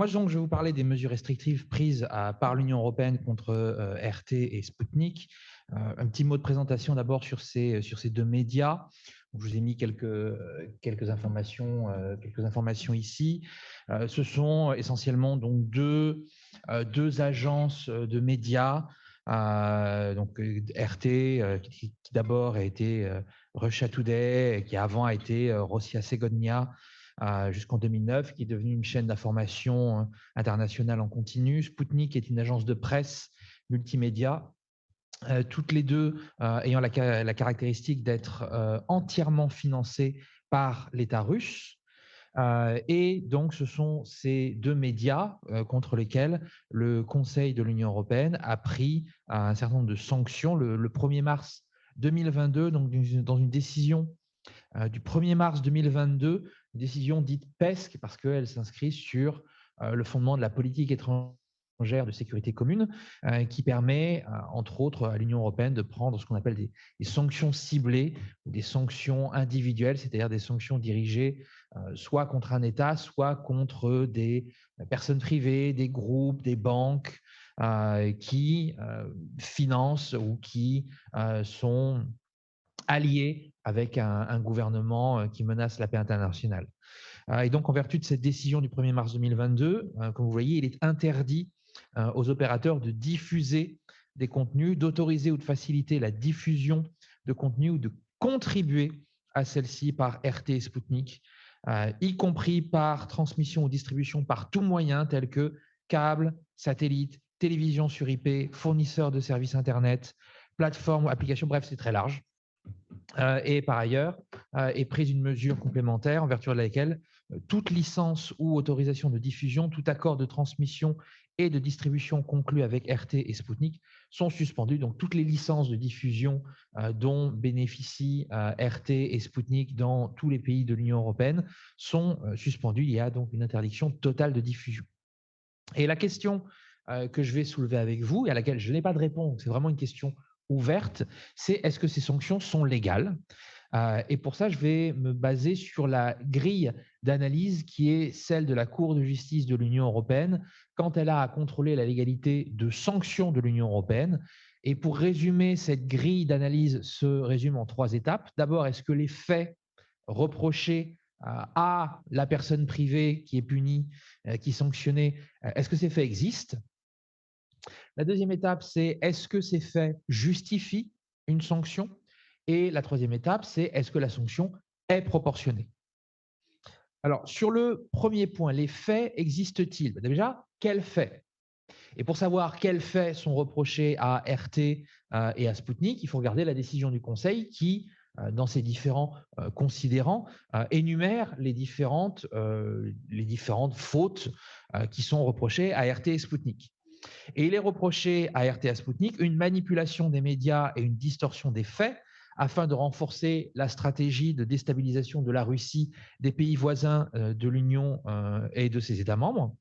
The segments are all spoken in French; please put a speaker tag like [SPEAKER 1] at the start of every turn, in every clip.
[SPEAKER 1] moi, donc, je vais vous parler des mesures restrictives prises par l'Union européenne contre RT et Sputnik. Un petit mot de présentation d'abord sur ces deux médias. Donc, je vous ai mis quelques informations ici. Ce sont essentiellement donc deux agences de médias. Donc RT, qui d'abord a été Russia Today, et qui avant a été Rossiya Segodnya, jusqu'en 2009, qui est devenue une chaîne d'information internationale en continu. Sputnik est une agence de presse multimédia, toutes les deux ayant la caractéristique d'être entièrement financées par l'État russe. Et donc, ce sont ces deux médias contre lesquels le Conseil de l'Union européenne a pris un certain nombre de sanctions le 1er mars 2022, donc dans une décision du 1er mars 2022, une décision dite PESC, parce qu'elle s'inscrit sur le fondement de la politique étrangère de sécurité commune, qui permet, entre autres, à l'Union européenne de prendre ce qu'on appelle des sanctions ciblées ou des sanctions individuelles, c'est-à-dire des sanctions dirigées soit contre un État, soit contre des personnes privées, des groupes, des banques qui financent ou qui sont alliés avec un gouvernement qui menace la paix internationale. Et donc, en vertu de cette décision du 1er mars 2022, comme vous voyez, il est interdit aux opérateurs de diffuser des contenus, d'autoriser ou de faciliter la diffusion de contenus ou de contribuer à celle-ci par RT et Sputnik, y compris par transmission ou distribution par tout moyen tel que câble, satellite, télévision sur IP, fournisseurs de services Internet, plateforme ou application, bref, c'est très large. Et par ailleurs, est prise une mesure complémentaire en vertu de laquelle toute licence ou autorisation de diffusion, tout accord de transmission et de distribution conclu avec RT et Sputnik sont suspendus. Donc, toutes les licences de diffusion dont bénéficient RT et Sputnik dans tous les pays de l'Union européenne sont suspendues. Il y a donc une interdiction totale de diffusion. Et la question que je vais soulever avec vous, et à laquelle je n'ai pas de réponse, c'est vraiment une question ouverte, c'est est-ce que ces sanctions sont légales? Et pour ça, je vais me baser sur la grille d'analyse qui est celle de la Cour de justice de l'Union européenne quand elle a à contrôler la légalité de sanctions de l'Union européenne. Et pour résumer, cette grille d'analyse se résume en 3 étapes. D'abord, est-ce que les faits reprochés à la personne privée qui est punie, qui est sanctionnée, est-ce que ces faits existent? La deuxième étape, c'est est-ce que ces faits justifient une sanction? Et la troisième étape, c'est est-ce que la sanction est proportionnée? Alors, sur le premier point, les faits existent-ils? Déjà, quels faits? Et pour savoir quels faits sont reprochés à RT et à Sputnik, il faut regarder la décision du Conseil qui, dans ses différents considérants, énumère les différentes fautes qui sont reprochées à RT et Sputnik. Et il est reproché à RT et à Sputnik une manipulation des médias et une distorsion des faits afin de renforcer la stratégie de déstabilisation de la Russie, des pays voisins de l'Union et de ses États membres.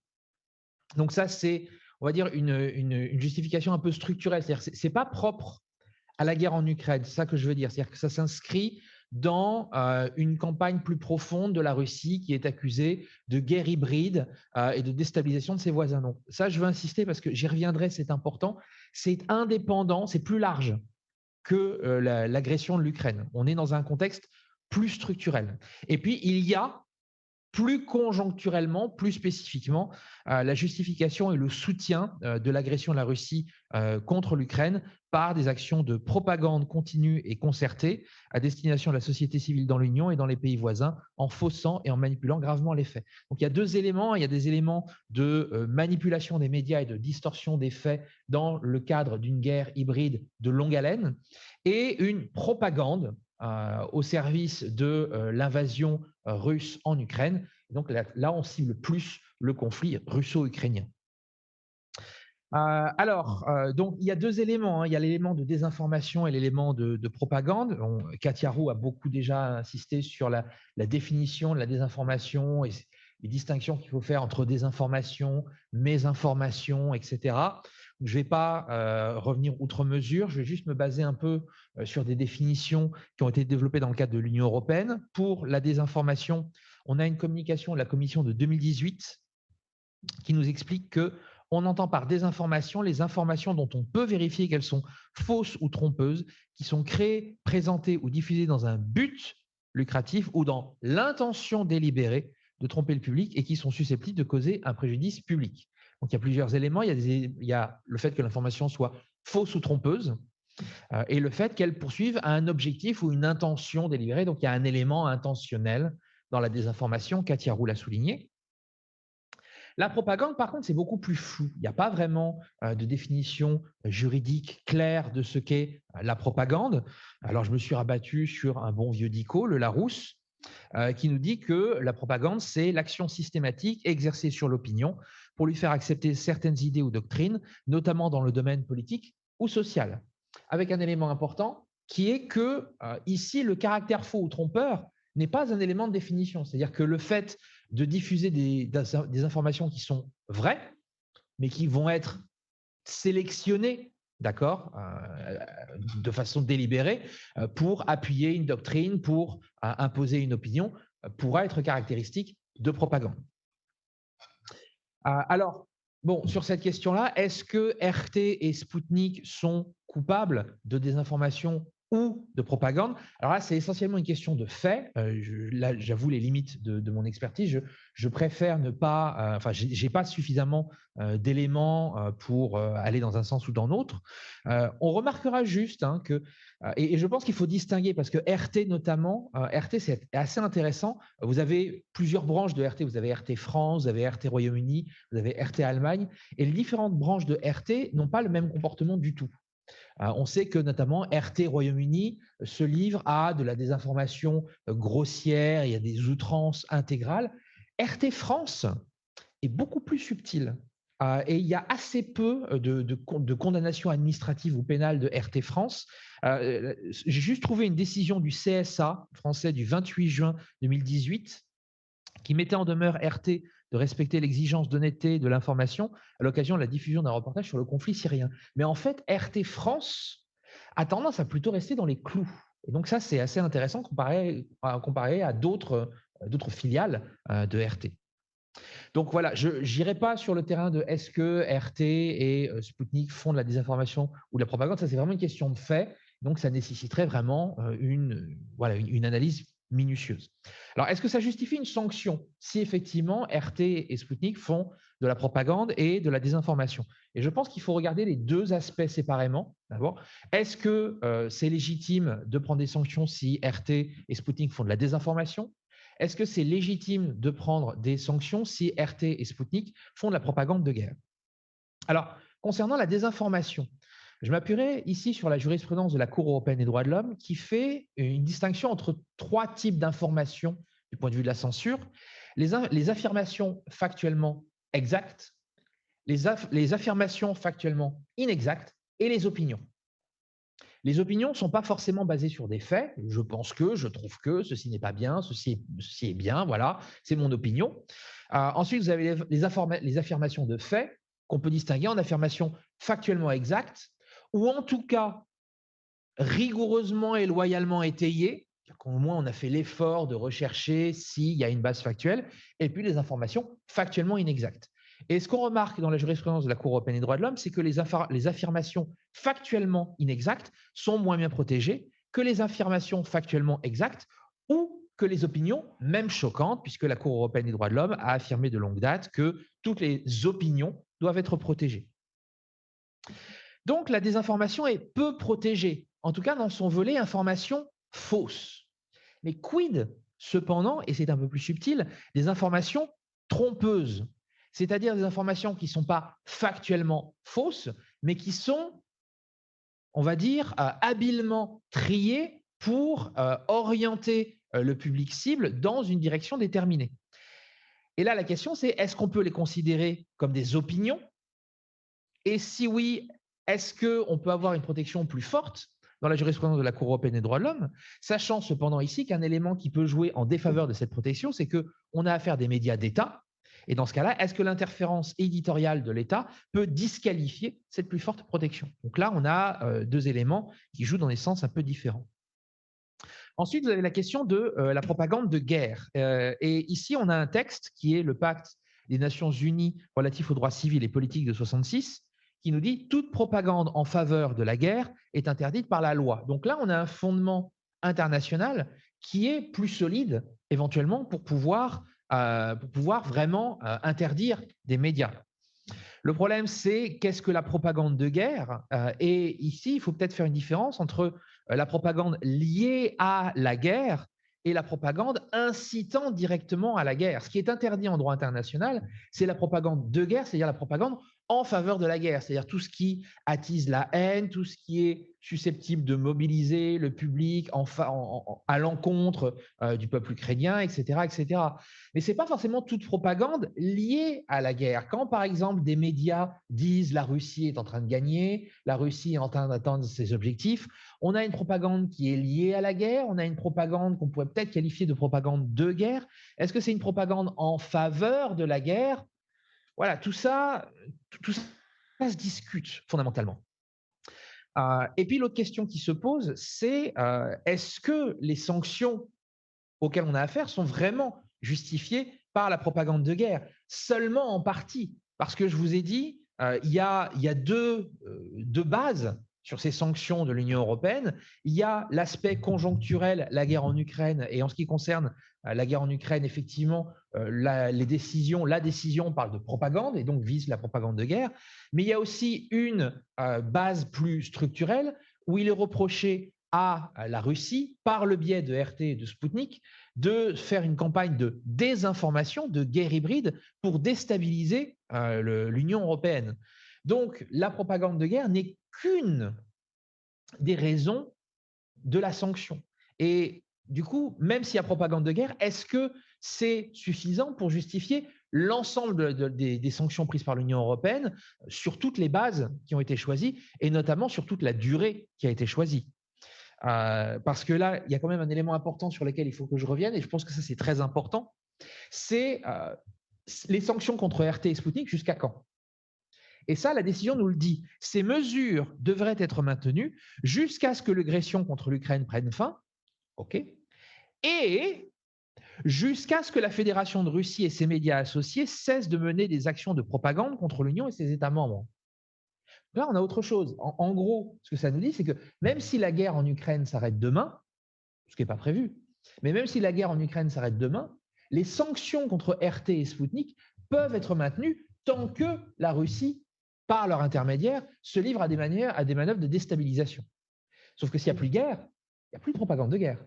[SPEAKER 1] Donc ça, c'est, on va dire, une justification un peu structurelle. C'est-à-dire que ce n'est pas propre à la guerre en Ukraine, c'est ça que je veux dire. C'est-à-dire que ça s'inscrit dans une campagne plus profonde de la Russie qui est accusée de guerre hybride et de déstabilisation de ses voisins. Donc ça, je veux insister parce que j'y reviendrai, c'est important. C'est indépendant, c'est plus large que l'agression de l'Ukraine. On est dans un contexte plus structurel. Et puis, il y a plus conjoncturellement, plus spécifiquement, la justification et le soutien de l'agression de la Russie contre l'Ukraine par des actions de propagande continue et concertée à destination de la société civile dans l'Union et dans les pays voisins, en faussant et en manipulant gravement les faits. Donc il y a deux éléments. Il y a des éléments de manipulation des médias et de distorsion des faits dans le cadre d'une guerre hybride de longue haleine et une propagande au service de l'invasion russe en Ukraine. Donc là, on cible plus le conflit russo-ukrainien. Donc il y a deux éléments. Il y a l'élément de désinformation et l'élément de propagande. Katia Roux a beaucoup déjà insisté sur la définition de la désinformation et les distinctions qu'il faut faire entre désinformation, mésinformation, etc. Je ne vais pas revenir outre mesure, je vais juste me baser un peu sur des définitions qui ont été développées dans le cadre de l'Union européenne. Pour la désinformation, on a une communication de la Commission de 2018 qui nous explique qu'on entend par désinformation les informations dont on peut vérifier qu'elles sont fausses ou trompeuses, qui sont créées, présentées ou diffusées dans un but lucratif ou dans l'intention délibérée de tromper le public et qui sont susceptibles de causer un préjudice public. Donc, il y a plusieurs éléments. Il y a le fait que l'information soit fausse ou trompeuse et le fait qu'elle poursuive un objectif ou une intention délibérée. Donc, il y a un élément intentionnel dans la désinformation qu'Atia Roux l'a souligné. La propagande, par contre, c'est beaucoup plus flou. Il n'y a pas vraiment de définition juridique claire de ce qu'est la propagande. Alors, je me suis rabattu sur un bon vieux dico, le Larousse, qui nous dit que la propagande, c'est l'action systématique exercée sur l'opinion pour lui faire accepter certaines idées ou doctrines, notamment dans le domaine politique ou social. Avec un élément important qui est que, ici, le caractère faux ou trompeur n'est pas un élément de définition. C'est-à-dire que le fait de diffuser des informations qui sont vraies, mais qui vont être sélectionnées, d'accord, de façon délibérée, pour appuyer une doctrine, pour imposer une opinion, pourra être caractéristique de propagande. Alors, bon, sur cette question-là, est-ce que RT et Sputnik sont coupables de désinformation ou de propagande? Alors là, c'est essentiellement une question de fait. Là, j'avoue les limites de mon expertise. Je préfère ne pas, enfin, j'ai pas suffisamment d'éléments pour aller dans un sens ou dans l'autre. On remarquera juste que, et je pense qu'il faut distinguer parce que RT notamment, RT c'est assez intéressant. Vous avez plusieurs branches de RT. Vous avez RT France, vous avez RT Royaume-Uni, vous avez RT Allemagne, et les différentes branches de RT n'ont pas le même comportement du tout. On sait que notamment RT Royaume-Uni se livre à de la désinformation grossière, il y a des outrances intégrales. RT France est beaucoup plus subtil. Et il y a assez peu de condamnations administratives ou pénales de RT France. J'ai juste trouvé une décision du CSA français du 28 juin 2018 qui mettait en demeure RT de respecter l'exigence d'honnêteté de l'information à l'occasion de la diffusion d'un reportage sur le conflit syrien. Mais en fait, RT France a tendance à plutôt rester dans les clous. Et donc ça, c'est assez intéressant comparé à d'autres filiales de RT. Donc voilà, je n'irai pas sur le terrain de est-ce que RT et Sputnik font de la désinformation ou de la propagande. Ça, c'est vraiment une question de fait. Donc ça nécessiterait vraiment une analyse minutieuse. Alors, est-ce que ça justifie une sanction si effectivement RT et Sputnik font de la propagande et de la désinformation? Et je pense qu'il faut regarder les deux aspects séparément. D'abord, est-ce que c'est légitime de prendre des sanctions si RT et Sputnik font de la désinformation? Est-ce que c'est légitime de prendre des sanctions si RT et Sputnik font de la propagande de guerre? Alors, concernant la désinformation, je m'appuierai ici sur la jurisprudence de la Cour européenne des droits de l'homme qui fait une distinction entre trois types d'informations du point de vue de la censure. Les affirmations factuellement exactes, les affirmations factuellement inexactes et les opinions. Les opinions ne sont pas forcément basées sur des faits. Je pense que, je trouve que, ceci n'est pas bien, ceci est bien, voilà, c'est mon opinion. Ensuite, vous avez les affirmations de faits qu'on peut distinguer en affirmations factuellement exactes ou en tout cas rigoureusement et loyalement étayées. Au moins, on a fait l'effort de rechercher s'il y a une base factuelle, et puis les informations factuellement inexactes. Et ce qu'on remarque dans la jurisprudence de la Cour européenne des droits de l'homme, c'est que les affirmations factuellement inexactes sont moins bien protégées que les affirmations factuellement exactes ou que les opinions, même choquantes, puisque la Cour européenne des droits de l'homme a affirmé de longue date que toutes les opinions doivent être protégées. Donc, la désinformation est peu protégée, en tout cas dans son volet information fausse. Mais quid, cependant, et c'est un peu plus subtil, des informations trompeuses, c'est-à-dire des informations qui ne sont pas factuellement fausses, mais qui sont, on va dire, habilement triées pour orienter le public cible dans une direction déterminée. Et là, la question, c'est est-ce qu'on peut les considérer comme des opinions? Et si oui, est-ce qu'on peut avoir une protection plus forte dans la jurisprudence de la Cour européenne des droits de l'homme, sachant cependant ici qu'un élément qui peut jouer en défaveur de cette protection, c'est qu'on a affaire à des médias d'État. Et dans ce cas-là, est-ce que l'interférence éditoriale de l'État peut disqualifier cette plus forte protection? Donc là, on a deux éléments qui jouent dans des sens un peu différents. Ensuite, vous avez la question de la propagande de guerre. Et ici, on a un texte qui est le pacte des Nations Unies relatif aux droits civils et politiques de 1966, qui nous dit « Toute propagande en faveur de la guerre est interdite par la loi ». Donc là, on a un fondement international qui est plus solide, éventuellement, pour pouvoir vraiment interdire des médias. Le problème, c'est qu'est-ce que la propagande de guerre et ici, il faut peut-être faire une différence entre la propagande liée à la guerre et la propagande incitant directement à la guerre. Ce qui est interdit en droit international, c'est la propagande de guerre, c'est-à-dire la propagande en faveur de la guerre, c'est-à-dire tout ce qui attise la haine, tout ce qui est susceptible de mobiliser le public à l'encontre du peuple ukrainien, etc., etc. Mais ce n'est pas forcément toute propagande liée à la guerre. Quand, par exemple, des médias disent la Russie est en train de gagner, la Russie est en train d'atteindre ses objectifs, on a une propagande qui est liée à la guerre, on a une propagande qu'on pourrait peut-être qualifier de propagande de guerre. Est-ce que c'est une propagande en faveur de la guerre? Voilà, tout ça se discute fondamentalement. Et puis l'autre question qui se pose, c'est est-ce que les sanctions auxquelles on a affaire sont vraiment justifiées par la propagande de guerre? Seulement en partie, parce que je vous ai dit, il y a deux bases sur ces sanctions de l'Union européenne. Il y a l'aspect conjoncturel, la guerre en Ukraine, et en ce qui concerne la guerre en Ukraine, effectivement, la décision parle de propagande et donc vise la propagande de guerre, mais il y a aussi une base plus structurelle où il est reproché à la Russie, par le biais de RT et de Sputnik, de faire une campagne de désinformation, de guerre hybride pour déstabiliser l'Union européenne. Donc, la propagande de guerre n'est qu'une des raisons de la sanction. Et du coup, même s'il y a propagande de guerre, est-ce que c'est suffisant pour justifier l'ensemble des sanctions prises par l'Union européenne sur toutes les bases qui ont été choisies et notamment sur toute la durée qui a été choisie? Parce que là, il y a quand même un élément important sur lequel il faut que je revienne, et je pense que ça, c'est très important, c'est les sanctions contre RT et Sputnik, jusqu'à quand? Et ça, la décision nous le dit. Ces mesures devraient être maintenues jusqu'à ce que l'agression contre l'Ukraine prenne fin, ok, et jusqu'à ce que la Fédération de Russie et ses médias associés cessent de mener des actions de propagande contre l'Union et ses États membres. Là, on a autre chose. En gros, ce que ça nous dit, c'est que même si la guerre en Ukraine s'arrête demain, ce qui n'est pas prévu, mais même si la guerre en Ukraine s'arrête demain, les sanctions contre RT et Sputnik peuvent être maintenues tant que la Russie, par leur intermédiaire, se livre à des manœuvres de déstabilisation. Sauf que s'il n'y a plus de guerre, il n'y a plus de propagande de guerre.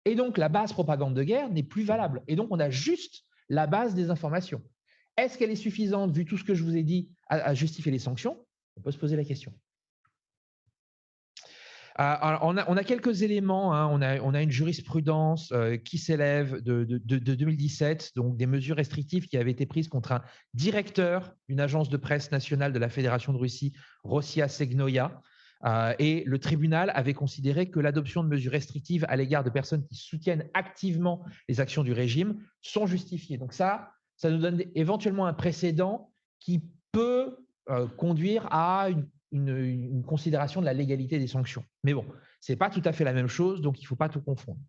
[SPEAKER 1] Et donc, la base propagande de guerre n'est plus valable. Et donc, on a juste la base des informations. Est-ce qu'elle est suffisante, vu tout ce que je vous ai dit, à justifier les sanctions? On peut se poser la question. On a quelques éléments, hein. On a une jurisprudence qui s'élève de 2017, donc des mesures restrictives qui avaient été prises contre un directeur d'une agence de presse nationale de la Fédération de Russie, Rossiya Segnoia, et le tribunal avait considéré que l'adoption de mesures restrictives à l'égard de personnes qui soutiennent activement les actions du régime sont justifiées. Donc ça nous donne éventuellement un précédent qui peut conduire à une considération de la légalité des sanctions. Mais bon, ce n'est pas tout à fait la même chose, donc il ne faut pas tout confondre.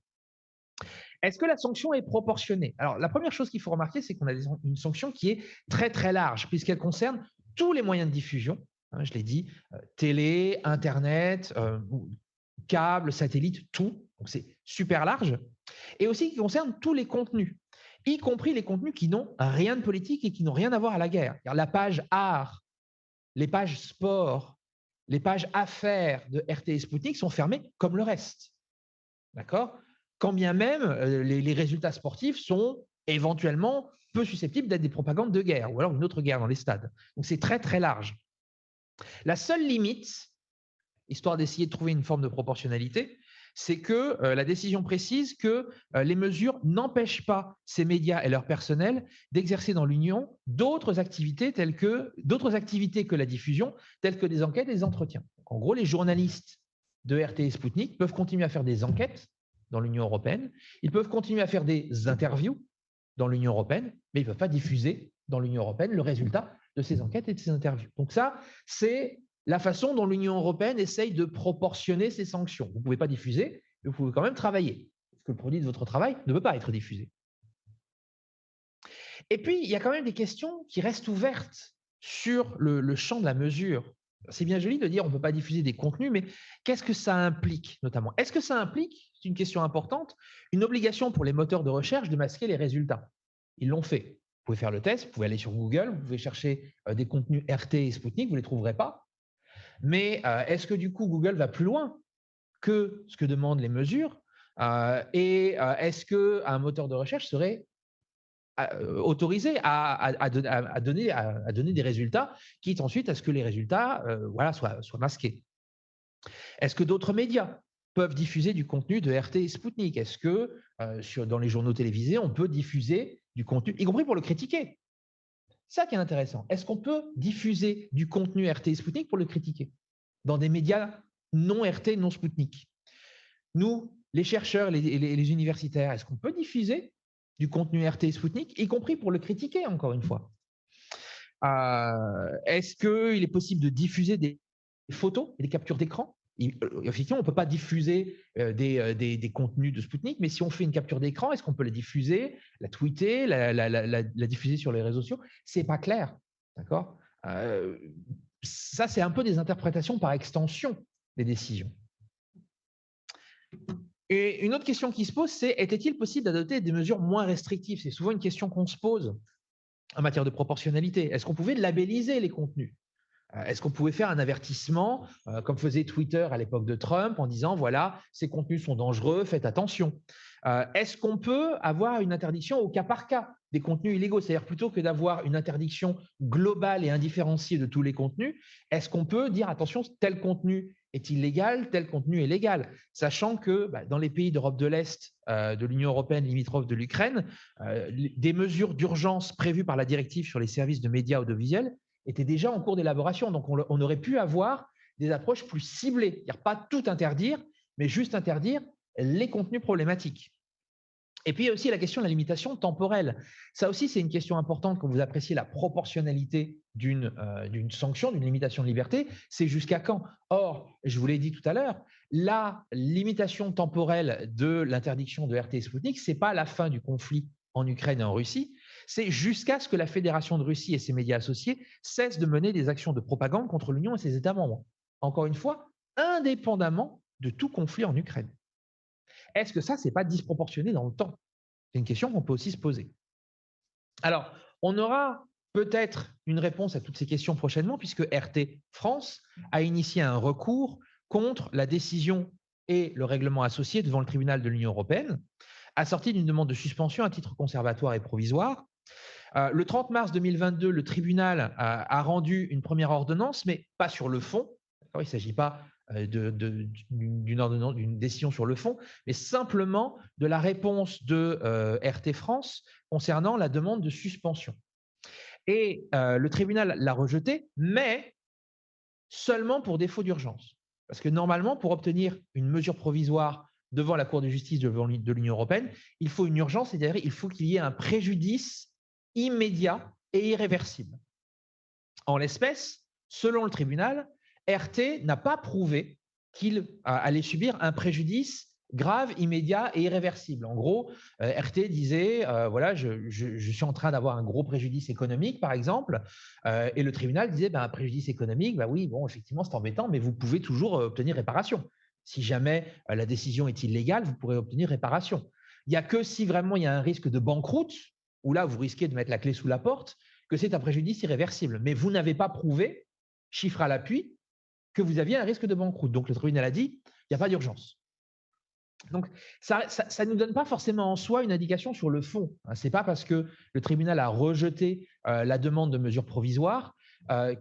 [SPEAKER 1] Est-ce que la sanction est proportionnée? Alors, la première chose qu'il faut remarquer, c'est qu'on a une sanction qui est très, très large, puisqu'elle concerne tous les moyens de diffusion, hein, je l'ai dit, télé, Internet, câble, satellite, tout. Donc, c'est super large. Et aussi qui concerne tous les contenus, y compris les contenus qui n'ont rien de politique et qui n'ont rien à voir à la guerre. Car la page art, les pages sport, les pages affaires de RT et Sputnik sont fermées comme le reste. D'accord? Quand bien même les résultats sportifs sont éventuellement peu susceptibles d'être des propagandes de guerre ou alors une autre guerre dans les stades. Donc c'est très très large. La seule limite, histoire d'essayer de trouver une forme de proportionnalité, c'est que la décision précise que les mesures n'empêchent pas ces médias et leur personnel d'exercer dans l'Union d'autres activités que la diffusion, telles que des enquêtes et des entretiens. Donc, en gros, les journalistes de RT et Sputnik peuvent continuer à faire des enquêtes dans l'Union européenne, ils peuvent continuer à faire des interviews dans l'Union européenne, mais ils ne peuvent pas diffuser dans l'Union européenne le résultat de ces enquêtes et de ces interviews. Donc ça, c'est la façon dont l'Union européenne essaye de proportionner ses sanctions. Vous ne pouvez pas diffuser, mais vous pouvez quand même travailler, parce que le produit de votre travail ne peut pas être diffusé. Et puis, il y a quand même des questions qui restent ouvertes sur le champ de la mesure. C'est bien joli de dire on ne peut pas diffuser des contenus, mais qu'est-ce que ça implique notamment? Est-ce que ça implique, c'est une question importante, une obligation pour les moteurs de recherche de masquer les résultats? Ils l'ont fait. Vous pouvez faire le test, vous pouvez aller sur Google, vous pouvez chercher des contenus RT et Sputnik, vous ne les trouverez pas. Mais est-ce que du coup Google va plus loin que ce que demandent les mesures? Est-ce qu'un moteur de recherche serait autorisé à donner des résultats, quitte ensuite à ce que les résultats voilà, soient masqués? Est-ce que d'autres médias peuvent diffuser du contenu de RT et Sputnik? Est-ce que dans les journaux télévisés, on peut diffuser du contenu, y compris pour le critiquer? C'est ça qui est intéressant. Est-ce qu'on peut diffuser du contenu RT et Sputnik pour le critiquer dans des médias non RT, non Sputnik? Nous, les chercheurs, les universitaires, est-ce qu'on peut diffuser du contenu RT et Sputnik, y compris pour le critiquer, encore une fois? Est-ce qu'il est possible de diffuser des photos et des captures d'écran? Effectivement, on ne peut pas diffuser des contenus de Sputnik, mais si on fait une capture d'écran, est-ce qu'on peut la diffuser, la tweeter, la diffuser sur les réseaux sociaux? Ce n'est pas clair. D'accord? Ça, c'est un peu des interprétations par extension des décisions. Et une autre question qui se pose, c'est était-il possible d'adopter des mesures moins restrictives? C'est souvent une question qu'on se pose en matière de proportionnalité. Est-ce qu'on pouvait labelliser les contenus? Est-ce qu'on pouvait faire un avertissement, comme faisait Twitter à l'époque de Trump, en disant, voilà, ces contenus sont dangereux, faites attention? Est-ce qu'on peut avoir une interdiction au cas par cas des contenus illégaux? C'est-à-dire, plutôt que d'avoir une interdiction globale et indifférenciée de tous les contenus, est-ce qu'on peut dire, attention, tel contenu est illégal, tel contenu est légal? Sachant que dans les pays d'Europe de l'Est, de l'Union européenne limitrophe de l'Ukraine, des mesures d'urgence prévues par la directive sur les services de médias audiovisuels étaient déjà en cours d'élaboration. Donc, on aurait pu avoir des approches plus ciblées. C'est-à-dire pas tout interdire, mais juste interdire les contenus problématiques. Et puis, il y a aussi la question de la limitation temporelle. Ça aussi, c'est une question importante quand vous appréciez la proportionnalité d'une sanction, d'une limitation de liberté. C'est jusqu'à quand? Or, je vous l'ai dit tout à l'heure, la limitation temporelle de l'interdiction de RT et Sputnik, ce n'est pas la fin du conflit en Ukraine et en Russie, c'est jusqu'à ce que la Fédération de Russie et ses médias associés cessent de mener des actions de propagande contre l'Union et ses États membres. Encore une fois, indépendamment de tout conflit en Ukraine. Est-ce que ça, ce n'est pas disproportionné dans le temps? C'est une question qu'on peut aussi se poser. Alors, on aura peut-être une réponse à toutes ces questions prochainement, puisque RT France a initié un recours contre la décision et le règlement associé devant le tribunal de l'Union européenne, assorti d'une demande de suspension à titre conservatoire et provisoire. Le 30 mars 2022, le tribunal a rendu une première ordonnance, mais pas sur le fond. Il ne s'agit pas d'une décision sur le fond, mais simplement de la réponse de RT France concernant la demande de suspension. Et le tribunal l'a rejetée, mais seulement pour défaut d'urgence. Parce que normalement, pour obtenir une mesure provisoire devant la Cour de justice de l'Union européenne, il faut une urgence, c'est-à-dire il faut qu'il y ait un préjudice immédiat et irréversible. En l'espèce, selon le tribunal, RT n'a pas prouvé qu'il allait subir un préjudice grave, immédiat et irréversible. En gros, RT disait, voilà, je suis en train d'avoir un gros préjudice économique, par exemple, et le tribunal disait, un préjudice économique, oui, bon, effectivement, c'est embêtant, mais vous pouvez toujours obtenir réparation. Si jamais la décision est illégale, vous pourrez obtenir réparation. Il n'y a que si vraiment il y a un risque de banqueroute, où là, vous risquez de mettre la clé sous la porte, que c'est un préjudice irréversible. Mais vous n'avez pas prouvé, chiffre à l'appui, que vous aviez un risque de banqueroute. Donc, le tribunal a dit, il n'y a pas d'urgence. Donc, ça ne nous donne pas forcément en soi une indication sur le fond. Ce n'est pas parce que le tribunal a rejeté la demande de mesure provisoire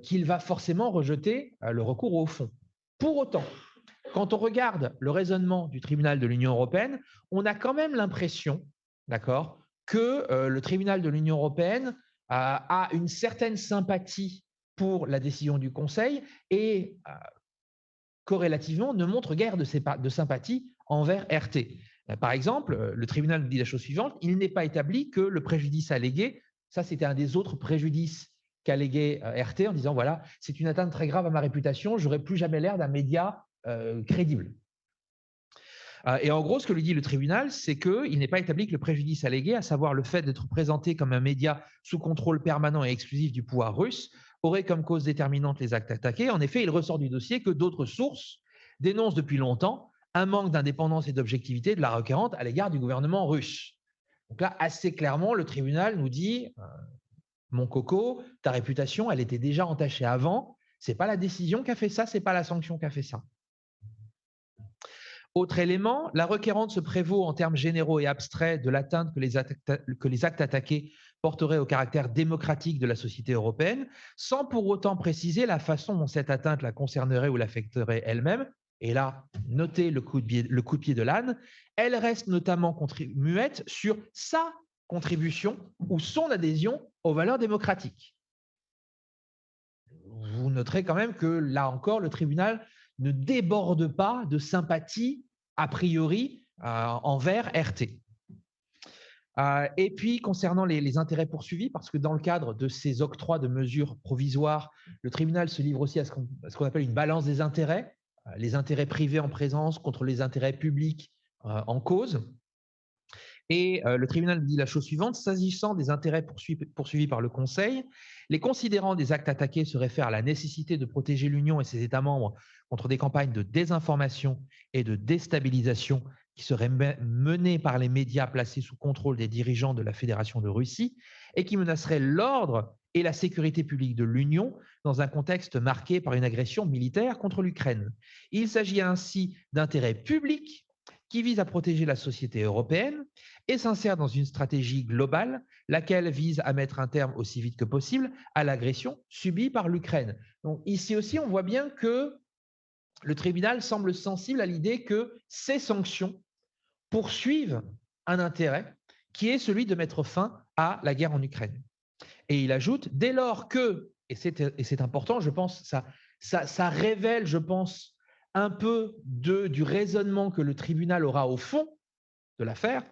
[SPEAKER 1] qu'il va forcément rejeter le recours au fond. Pour autant, quand on regarde le raisonnement du tribunal de l'Union européenne, on a quand même l'impression, d'accord, que le tribunal de l'Union européenne a une certaine sympathie pour la décision du Conseil et corrélativement ne montre guère de sympathie envers RT. Par exemple, le tribunal dit la chose suivante, il n'est pas établi que le préjudice allégué, ça c'était un des autres préjudices qu'alléguait RT en disant voilà, c'est une atteinte très grave à ma réputation, j'aurais plus jamais l'air d'un média crédible. Et en gros, ce que lui dit le tribunal, c'est qu'il n'est pas établi que le préjudice allégué, à savoir le fait d'être présenté comme un média sous contrôle permanent et exclusif du pouvoir russe, aurait comme cause déterminante les actes attaqués. En effet, il ressort du dossier que d'autres sources dénoncent depuis longtemps un manque d'indépendance et d'objectivité de la requérante à l'égard du gouvernement russe. Donc là, assez clairement, le tribunal nous dit mon coco, ta réputation, elle était déjà entachée avant. Ce n'est pas la décision qui a fait ça, ce n'est pas la sanction qui a fait ça. Autre élément, la requérante se prévaut en termes généraux et abstraits de l'atteinte que les actes attaqués porteraient au caractère démocratique de la société européenne, sans pour autant préciser la façon dont cette atteinte la concernerait ou l'affecterait elle-même. Et là, notez le coup de pied de l'âne, elle reste notamment muette sur sa contribution ou son adhésion aux valeurs démocratiques. Vous noterez quand même que là encore, le tribunal ne déborde pas de sympathie a priori envers RT. Et puis, concernant les intérêts poursuivis, parce que dans le cadre de ces octrois de mesures provisoires, le tribunal se livre aussi à ce qu'on appelle une balance des intérêts, les intérêts privés en présence contre les intérêts publics en cause. Et le tribunal dit la chose suivante, s'agissant des intérêts poursuivis par le Conseil, les considérants des actes attaqués se réfèrent à la nécessité de protéger l'Union et ses États membres contre des campagnes de désinformation et de déstabilisation qui seraient menées par les médias placés sous contrôle des dirigeants de la Fédération de Russie et qui menaceraient l'ordre et la sécurité publique de l'Union dans un contexte marqué par une agression militaire contre l'Ukraine. Il s'agit ainsi d'intérêts publics qui visent à protéger la société européenne et s'insère dans une stratégie globale, laquelle vise à mettre un terme aussi vite que possible à l'agression subie par l'Ukraine. Donc ici aussi, on voit bien que le tribunal semble sensible à l'idée que ces sanctions poursuivent un intérêt qui est celui de mettre fin à la guerre en Ukraine. Et il ajoute, dès lors que, et c'est important, je pense, ça révèle, je pense, un peu du raisonnement que le tribunal aura au fond de l'affaire,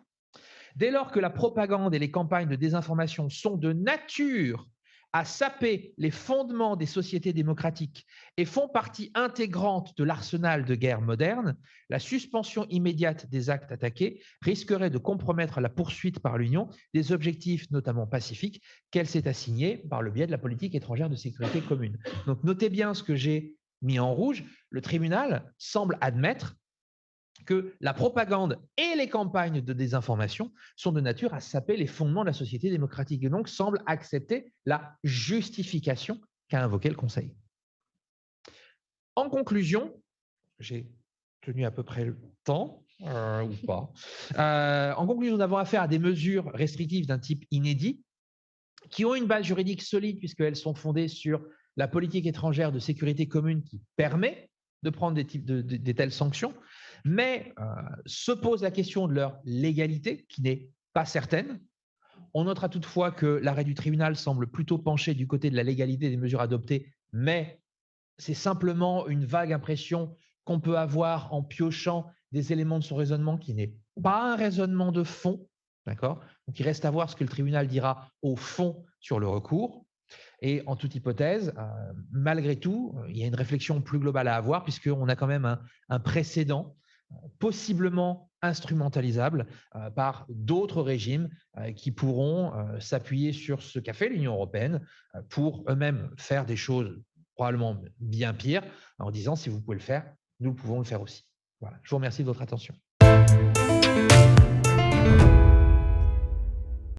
[SPEAKER 1] dès lors que la propagande et les campagnes de désinformation sont de nature à saper les fondements des sociétés démocratiques et font partie intégrante de l'arsenal de guerre moderne, la suspension immédiate des actes attaqués risquerait de compromettre la poursuite par l'Union des objectifs, notamment pacifiques, qu'elle s'est assignés par le biais de la politique étrangère de sécurité commune. Donc notez bien ce que j'ai mis en rouge, le tribunal semble admettre que la propagande et les campagnes de désinformation sont de nature à saper les fondements de la société démocratique et donc semble accepter la justification qu'a invoquée le Conseil. En conclusion, j'ai tenu à peu près le temps, ou pas. En conclusion, nous avons affaire à des mesures restrictives d'un type inédit qui ont une base juridique solide puisqu'elles sont fondées sur la politique étrangère de sécurité commune qui permet de prendre des telles sanctions, mais se pose la question de leur légalité, qui n'est pas certaine. On notera toutefois que l'arrêt du tribunal semble plutôt pencher du côté de la légalité des mesures adoptées, mais c'est simplement une vague impression qu'on peut avoir en piochant des éléments de son raisonnement qui n'est pas un raisonnement de fond. D'accord ? Donc, il reste à voir ce que le tribunal dira au fond sur le recours. Et en toute hypothèse, malgré tout, il y a une réflexion plus globale à avoir puisqu'on a quand même un précédent possiblement instrumentalisable par d'autres régimes qui pourront s'appuyer sur ce qu'a fait l'Union européenne pour eux-mêmes faire des choses probablement bien pires en disant si vous pouvez le faire, nous pouvons le faire aussi. Voilà. Je vous remercie de votre attention.